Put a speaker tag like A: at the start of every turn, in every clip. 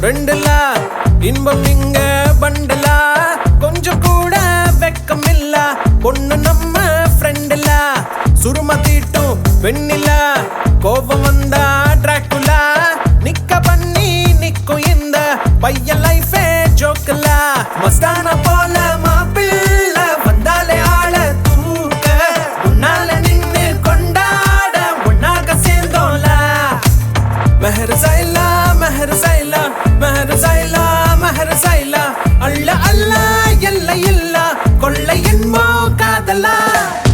A: ரெண்டுலா இன்பம் இங்க பண்டலா கொஞ்சம் கூட வெக்கம் இல்ல பொண்ணு நம்ம ஃப்ரெண்டுல சுரும தீட்டும் பெண்ணிலா கோபம் வந்தா டிராக்குலா நிக்க பண்ணி நிக்கும் இந்த பையன் லைஃபே ஜோக்கல மஸ்தான போல மாப்பிள்ள வந்தாலே ஆள தூக்க உன்னால நின்னு கொண்டாட ஒன்னாக சேர்ந்தோம்ல மெஹர் சைலா மெஹர் சைலா மெஹர் சைலா மெஹர் சைலா அல்ல அல்ல எல்லை இல்ல கொள்ளை என்போ காதலா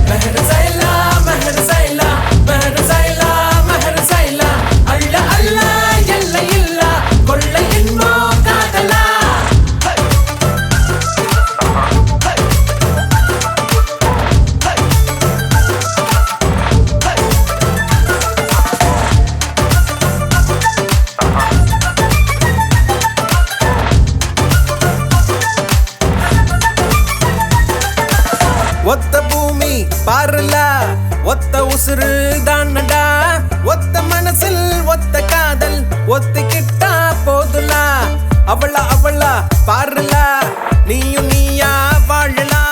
A: மெஹர் சைலா மெஹர் சைலா மெஹர் சைலா மெஹர் சைலா அல்ல அல்ல எல்லை இல்ல கொள்ளை என்போ காதலா ஒத்த பூமி பாருல ஒத்த உசுறு தானடா ஒத்த மனசில் ஒத்த காதல் ஒத்திக்கிட்டா போதுலா அவளா அவளா பாருல நீயும் நீயா வாழலா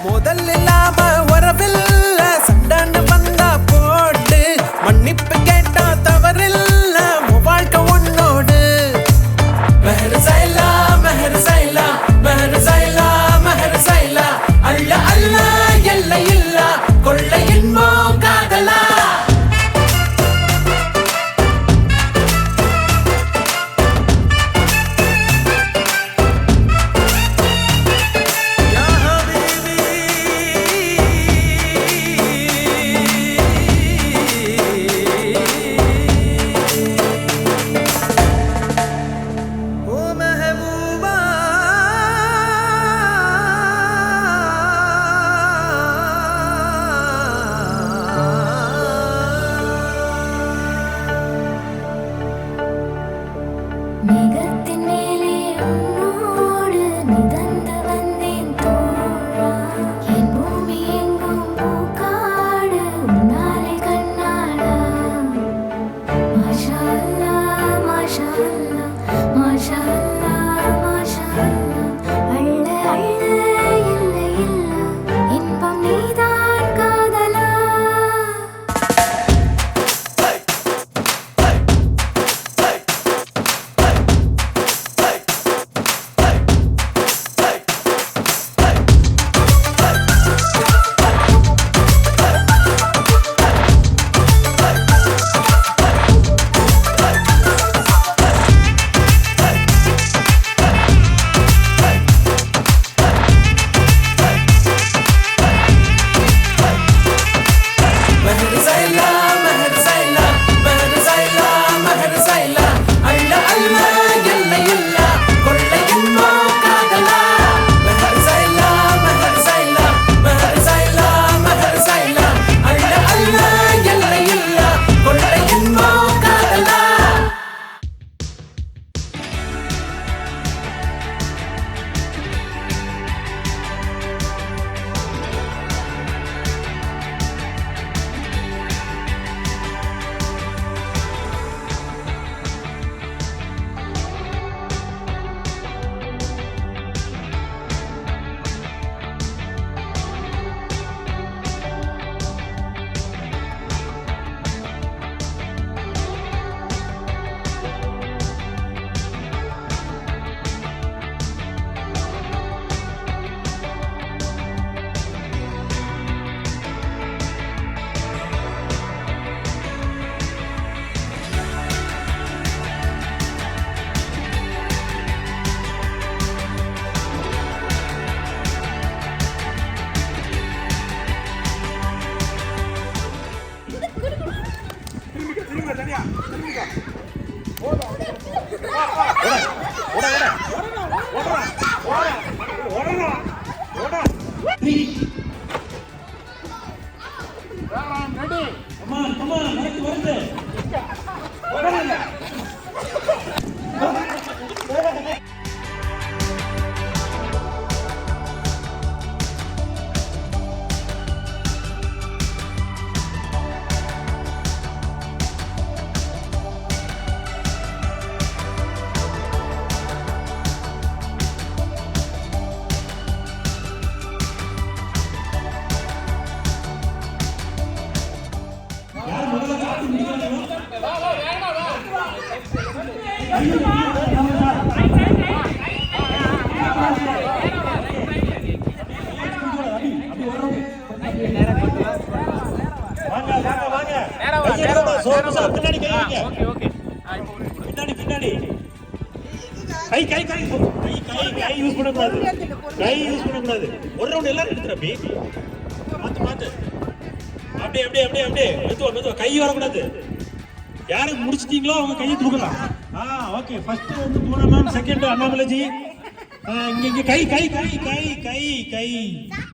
A: முதல் இல்லாம உறவில்ல சண்டான்னு வந்தா போட்டு மன்னிப்பு கேட்டா தவறில்ல வாழ்க்கை உன்னோடு மெஹர் சைலா மெஹர் சைலா மெஹர் சைலா மெஹர் சைலா அல்ல அல்ல எல்லை இல்ல கொள்ளை என்போ காதலா
B: மேகத்தின் மேலே உன்னோடு மிதந்து வந்தேன் தோழா என் பூமி எங்கும் பூக்காடு உன்னாலே கண்ணாடா மாஷா அல்லாஹ் மாஷா அல்லாஹ் மாஷா அல்லாஹ் மாஷா அல்லாஹ் அள்ள அள்ள இல்லை இல்ல இன்பம் நீதான் காதலா மெஹர் சைலா மெஹர் சைலா மெஹர் சைலா மெஹர் சைலா அல்ல அல்ல எல்லை இல்ல கொள்ளை என்போ காதலா மெஹர் சைலா மெஹர் சைலா மெஹர் சைலா மெஹர் சைலா அல்ல அல்ல எல்லை இல்ல கொள்ளை என்போ காதலா
C: பின்னாடி கை வைங்க. பின்னாடி கை கை கை கை யூஸ் பண்ணக்கூடாது. கை யூஸ் பண்ணக்கூடாது. ஒரு ரவுண்ட் எல்லாரும் எடுத்துறப்பி மாத்து அப்படியே மெதுவா கை வரக்கூடாது. யாரு முடிச்சிட்டீங்களோ அவங்க கையை தூக்கலாம். ஓகே. ஃபர்ஸ்ட் வந்து பூனமேம், செகண்ட் அண்ணாமலைஜி. இங்க கை கை கை கை கை கை